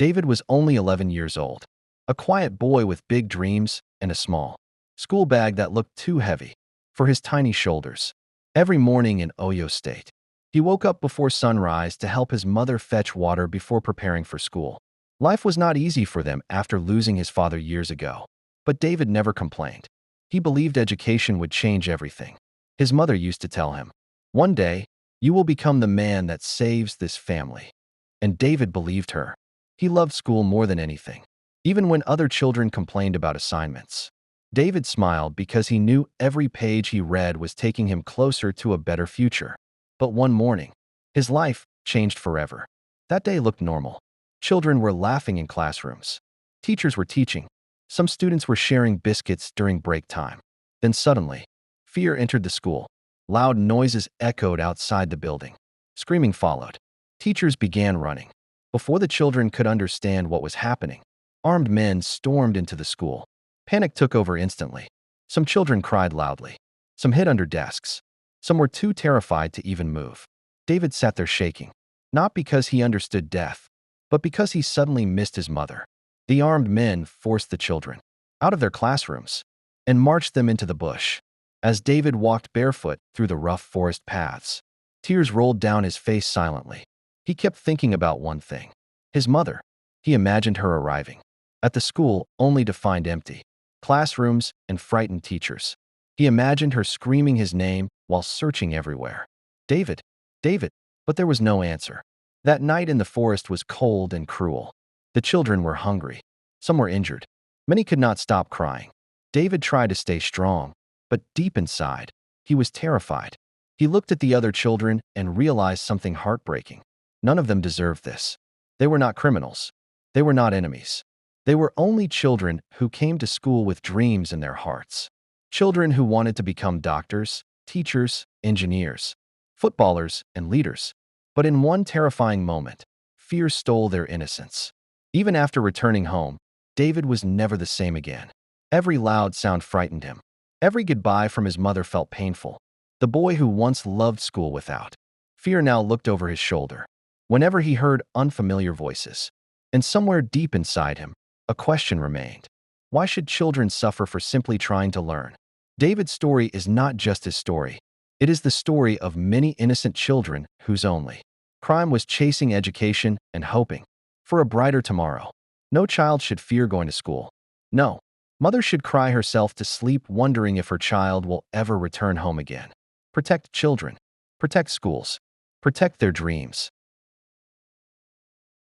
David was only 11 years old, a quiet boy with big dreams and a small school bag that looked too heavy for his tiny shoulders. Every morning in Oyo State, he woke up before sunrise to help his mother fetch water before preparing for school. Life was not easy for them after losing his father years ago, but David never complained. He believed education would change everything. His mother used to tell him, "One day, you will become the man that saves this family." And David believed her. He loved school more than anything, even when other children complained about assignments. David smiled because he knew every page he read was taking him closer to a better future. But one morning, his life changed forever. That day looked normal. Children were laughing in classrooms. Teachers were teaching. Some students were sharing biscuits during break time. Then suddenly, fear entered the school. Loud noises echoed outside the building. Screaming followed. Teachers began running. Before the children could understand what was happening, armed men stormed into the school. Panic took over instantly. Some children cried loudly. Some hid under desks. Some were too terrified to even move. David sat there shaking, not because he understood death, but because he suddenly missed his mother. The armed men forced the children out of their classrooms and marched them into the bush. As David walked barefoot through the rough forest paths, tears rolled down his face silently. He kept thinking about one thing: his mother. He imagined her arriving at the school only to find empty classrooms and frightened teachers. He imagined her screaming his name while searching everywhere. "David, David," but there was no answer. That night in the forest was cold and cruel. The children were hungry. Some were injured. Many could not stop crying. David tried to stay strong, but deep inside, he was terrified. He looked at the other children and realized something heartbreaking. None of them deserved this. They were not criminals. They were not enemies. They were only children who came to school with dreams in their hearts. Children who wanted to become doctors, teachers, engineers, footballers, and leaders. But in one terrifying moment, fear stole their innocence. Even after returning home, David was never the same again. Every loud sound frightened him. Every goodbye from his mother felt painful. The boy who once loved school without fear now looked over his shoulder whenever he heard unfamiliar voices. And somewhere deep inside him, a question remained. Why should children suffer for simply trying to learn? David's story is not just his story. It is the story of many innocent children whose only crime was chasing education and hoping for a brighter tomorrow. No child should fear going to school. No, mother should cry herself to sleep wondering if her child will ever return home again. Protect children. Protect schools. Protect their dreams.